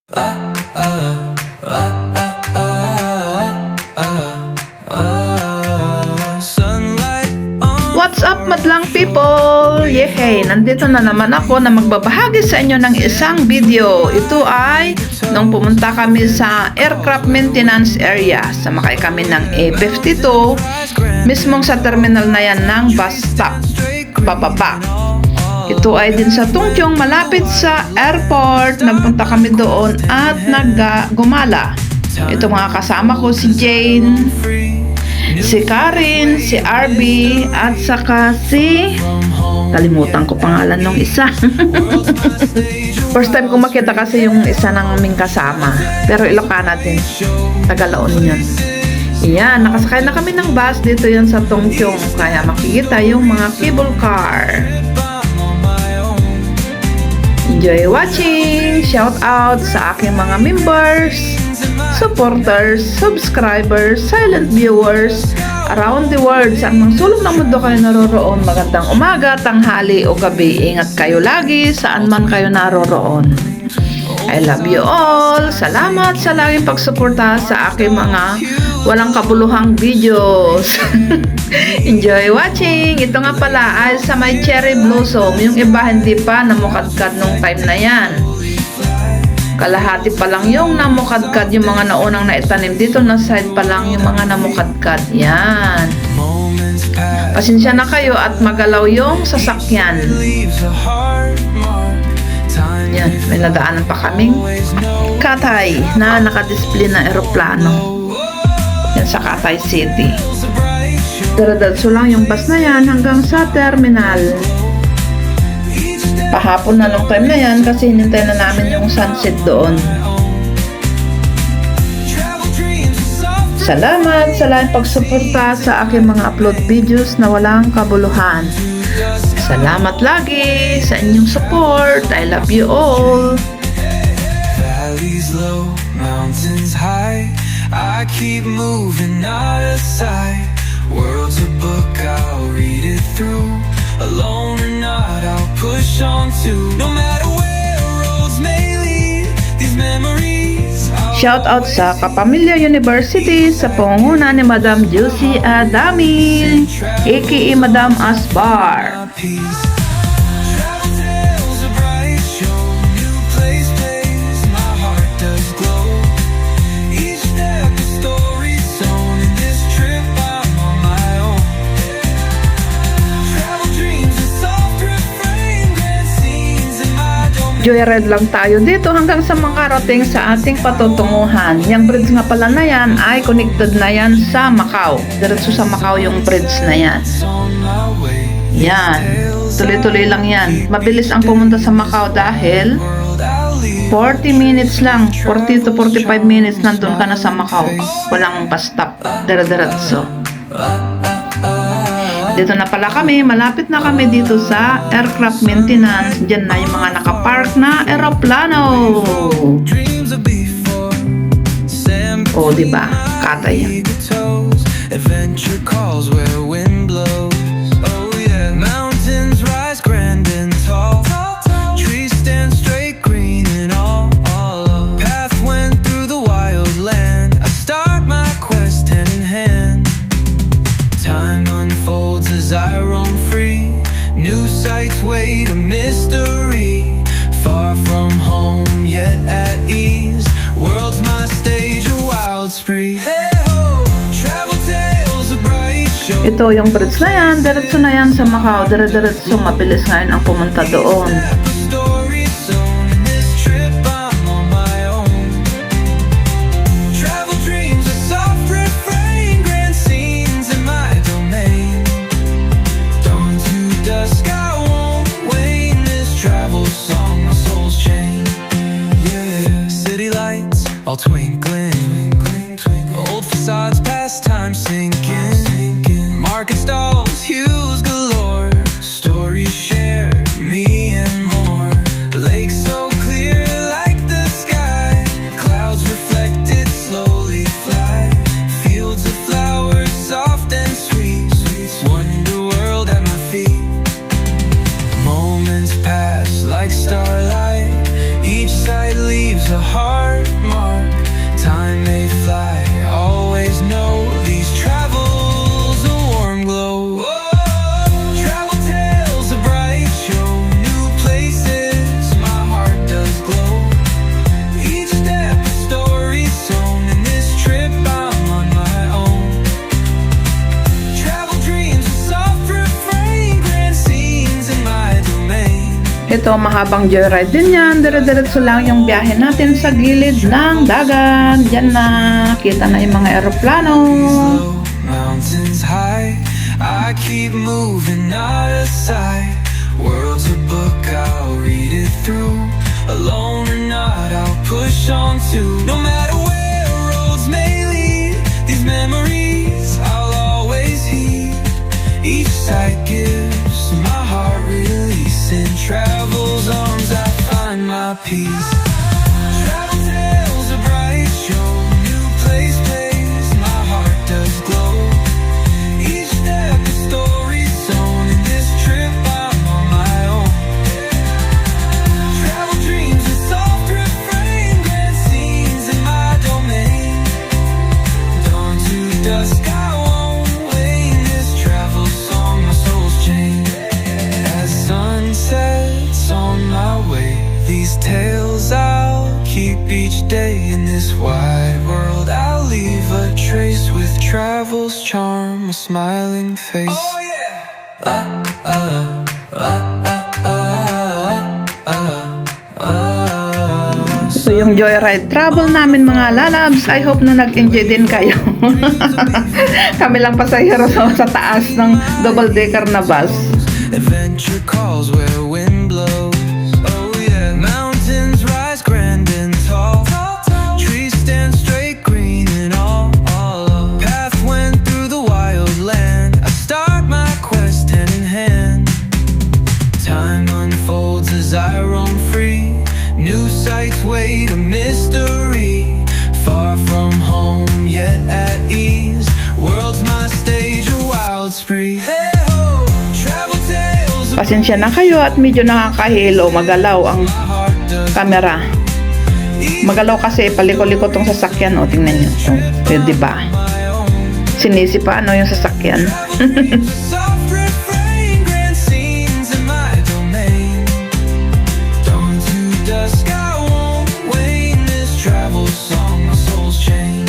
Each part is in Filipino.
What's up, madlang people? Yehey! Nandito na naman ako na magbabahagi sa inyo ng isang video. Ito ay nung pumunta kami sa aircraft maintenance area. Sumakay kami ng A52 mismong sa terminal na yan ng bus stop. Pababa. Ito ay din sa Tungkyong, malapit sa airport. Nagpunta kami doon at gumala. Ito mga kasama ko, si Jane, si Karin, si RB, at saka si... kalimutan ko pangalan ng isa. First time ko makita kasi yung isa ng aming kasama. Pero Ilocana din. Tagalaon yun. Yan, nakasakay na kami ng bus dito yan sa Tungkyong. Kaya makikita yung mga cable car. Enjoy watching! Shout out sa aking mga members, supporters, subscribers, silent viewers around the world. Saan mang sulok ng mundo kayo naroroon, magandang umaga, tanghali o gabi. Ingat kayo lagi saan man kayo naroroon. I love you all. Salamat sa laging pagsuporta sa aking mga walang kabuluhang videos. Enjoy watching. Ito nga pala ay sa may cherry blossom. Yung iba hindi pa namukadkad nung time na yan. Kalahati pa lang yung namukadkad, yung mga naunang naitanim. Dito na side pa lang yung mga namukadkad. Yan. Pasensya na kayo at magalaw yung sasakyan. Yan, may nadaanan pa kaming Katay na nakadisplay na eroplano. Yan sa Katay City. Diretso lang yung bus na yan hanggang sa terminal. Pahapon na nung time na yan kasi hinintay na namin yung sunset doon. Salamat sa lahat pagsuporta sa aking mga upload videos na walang kabuluhan. Salamat lagi sa inyong support. I love you all. Valleys low, mountains high. I keep moving out of sight. World's a book, I'll read it through. Alone or not, I'll push on to. No matter where roads may lead, these memories. Shout out sa Kapamilya University sa pangunguna ni Madam Juicy Adamil, aka Madam Asbar. Joyride lang tayo dito hanggang sa makarating sa ating patutunguhan. Yung bridge nga pala na yan ay connected na yan sa Macau. Diretso sa Macau yung bridge na yan. Yan. Tuloy-tuloy lang yan. Mabilis ang pumunta sa Macau dahil 40 minutes lang. 40 to 45 minutes nandun ka na sa Macau. Walang bus stop. Diretso. Dito na pala kami, malapit na kami dito sa aircraft maintenance. Diyan na yung mga nakapark na eroplano. O, diba? Katay yan. Adventure calls where wind blows. Oh yeah, mountains rise grand and tall. Trees stand straight, green and all. Path went through the wild land. I start my quest hand in hand. Time unfolds as I roam free. New sights wait, a mystery. Far from home, yet at ease. World's my stage, a wild spree. Hey ho, travel tales, a bright show. Ito yung bridge na yan. Diretso na yan sa Macau. Diretso, mabilis ngayon ang pumunta doon. All twinkling, old facades, past time sinking. Market stalls, hues galore. Stories shared, me and more. Lake so clear like the sky. Clouds reflected slowly fly. Fields of flowers, soft and sweet. Wonder world at my feet. Moments pass like starlight. Each side leaves a heart mark. Time may fly, always know these travels a warm glow. Travel tales a bright show, new places my heart does glow. Each step a story sewn, in this trip I'm on my own. Travel dreams a soft refrain, grand scenes in my domain. Ito, mahabang joyride din yan. Dire-diretso lang yung biyahe natin sa gilid ng dagat. Diyan na, kita na yung mga eroplano. Low, mountains high, I keep moving out of sight. World's a book, I'll read it through. Alone or not, I'll push on to. No matter where roads may lead, these memories I'll always heed. Each sight gives my heart release. In travel's arms I find my peace. Travel tales a bright show, new place plays, my heart does glow. Each step a story sewn, in this trip I'm on my own. Travel dreams a soft refrain, grand scenes in my domain. Dawn to dusk I won't wane, this travel song my soul's chain. As sunsets on my way, these tales I'll keep each day. In this wide world I'll leave a trace, with travel's charm, a smiling face. Oh yeah. So yung joyride travel namin mga lalabs, I hope na nag-enjoy din kayo. Kami lang pasahero sa taas ng double-decker na bus. Adventure calls where wind blows. Oh yeah. Mountains rise grand and tall. Trees stand straight green and all. Path went through the wild land. I start my quest hand in hand. Time unfolds as I roam free. New sights wait a mystery. Far from home yet at ease. World's my stage, a wild spree. Hey ho, travel tales. Pasensya na kayo at medyo nakakahilo, magalaw ang Heart does camera. Magalaw kasi paliko-liko tong sasakyan, o tingnan nyo. O, diba? my own. Sinisipa ano yung sasakyan. Soft refrain, grand scenes in my domain. Dawn to dusk, I won't wane. This travel song, my soul's chain.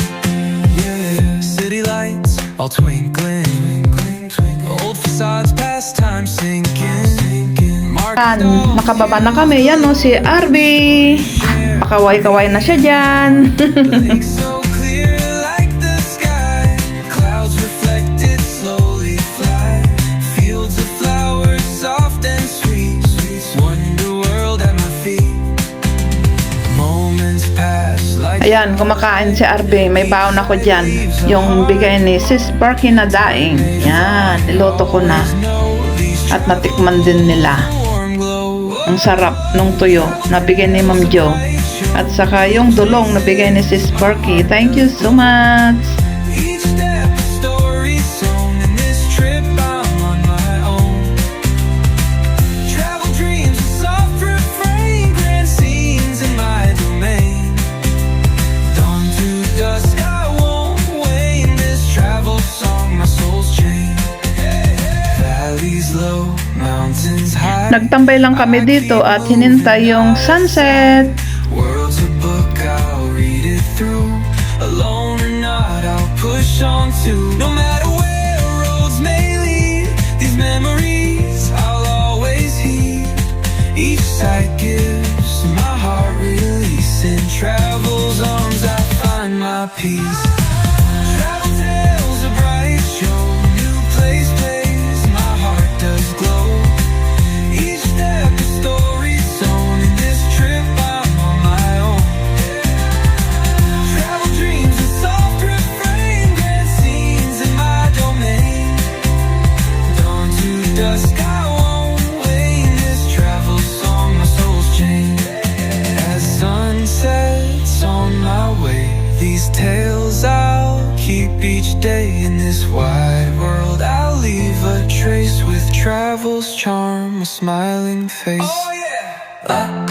Yeah, city lights all twinkling. Old facades, past time sinking. Yan, nakababa na kami. Yan o, si RB. Pakaway-kaway na siya dyan. Lake so clear like the sky. Clouds reflected slowly fly. Fields of flowers soft and sweet. Wonder world at my feet. Moments pass like Ayan, kumakain si RB. May baon ako dyan. Yung bigay ni Sis Sparky na daing. Yan, niloto ko na. know these At natikman din nila. warm glow. Ang sarap nung tuyo na bigay ni Ma'am Jo. At saka yung dulong na bigay ni Sis Sparky. Thank you so much. Each step a story sewn, in this trip I'm on my own. Travel dreams a soft refrain, grand scenes in my domain. Dawn to dusk I won't wane, this travel song my soul's chain. Valleys low, mountains high. Nagtambay lang kami dito at hinintay yung sunset. World's a book, I'll read it through. Alone or not, I'll push on to. No matter where roads may lead, these memories I'll always heed. Each sight gives my heart release. In travel's arms I find my peace. Travel tales a bright show, new place plays, my heart does glow. Each step a story sewn, in this trip I'm on my own. Travel dreams a soft refrain, grand scenes in my domain. Dawn to dusk I won't wane, this travel song my soul's chain. As sunsets on my way, these tales I'll keep each day. In this wide world I'll leave a trace, with travel's charm, a smiling face. Oh yeah.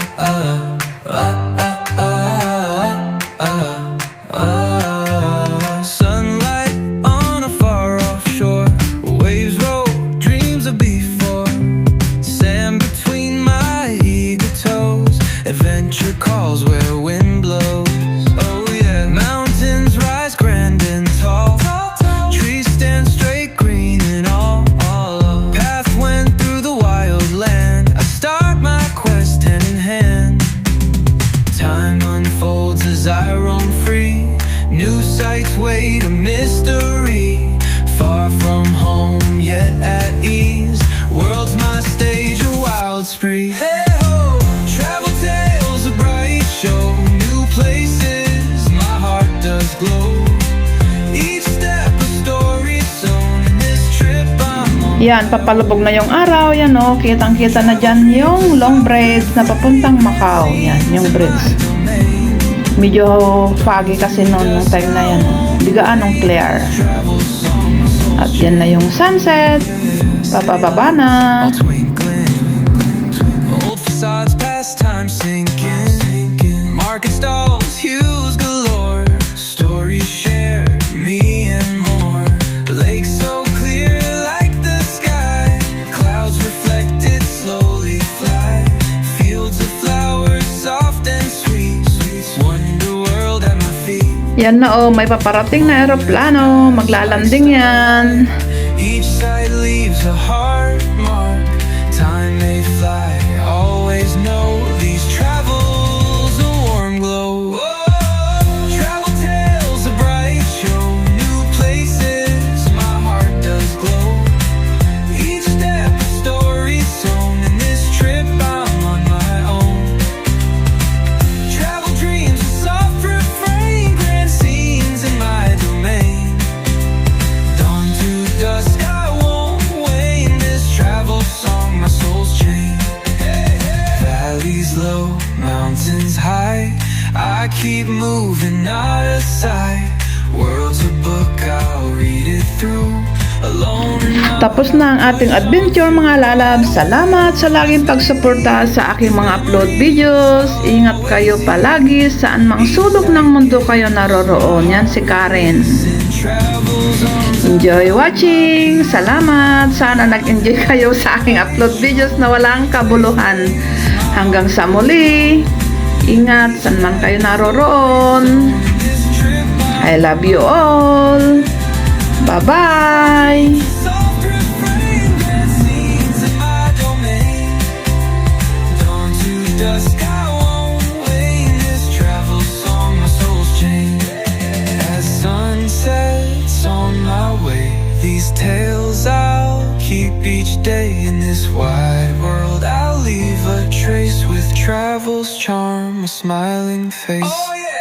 worlds as I roam free. New sights wait a mystery. Far from home, yet at ease. World's my stage, a wild spree. Hey ho, travel tales, a bright show. New places, my heart does glow. Each step a story sown. In this trip I'm on. Yan, papalubog na yung araw. Yan o, kitang-kita na dyan yung long bridge na papuntang Macau. Yan, yung bridge. Medyo foggy kasi noon yung time na yan. Hindi gaanong clear. At yan na yung sunset. Papababa na. All twinkling. Old facades, past time sinking. Market stalls, hues galore. Stories shared, me and more. Lakes so clear like the sky. Clouds reflected slowly fly. Fields of flowers, soft and sweet. Wonder world at my feet. Yan na o, may paparating na aeroplano. Maglalanding yan. Each side leaves a heart mark. Time may fly, always know these travels a warm glow. Travel tales, a bright show. New places, my heart does glow. Each step a story sown. In this trip I'm on my own. Travel dreams, a soft refrain. Grand scenes in my domain. Dawn to dusk, I won't wane. This travel song, my soul's chain. Valleys low, mountains high. I keep moving, not aside. World's a book, I'll read it through. Alone and not Tapos na ang ating adventure mga lalabs. Salamat sa laging pagsuporta sa aking mga upload videos. Ingat kayo palagi saan mang sulok ng mundo kayo naroroon. Yan si Karen. travels on. Enjoy watching! Salamat! Sana nag-enjoy kayo sa aking upload videos na walang kabuluhan. Hanggang sa muli, ingat saan man kayo naroroon. This trip I love you all! Bye-bye! soft refrain, grand scenes in my domain. Dawn to dusk, I won't wane. This travel song, my soul's chain. As sun sets on my way, these tales I'll keep each day. In this wide world, I'll leave a trace with travel's charm, a smiling face. Oh yeah.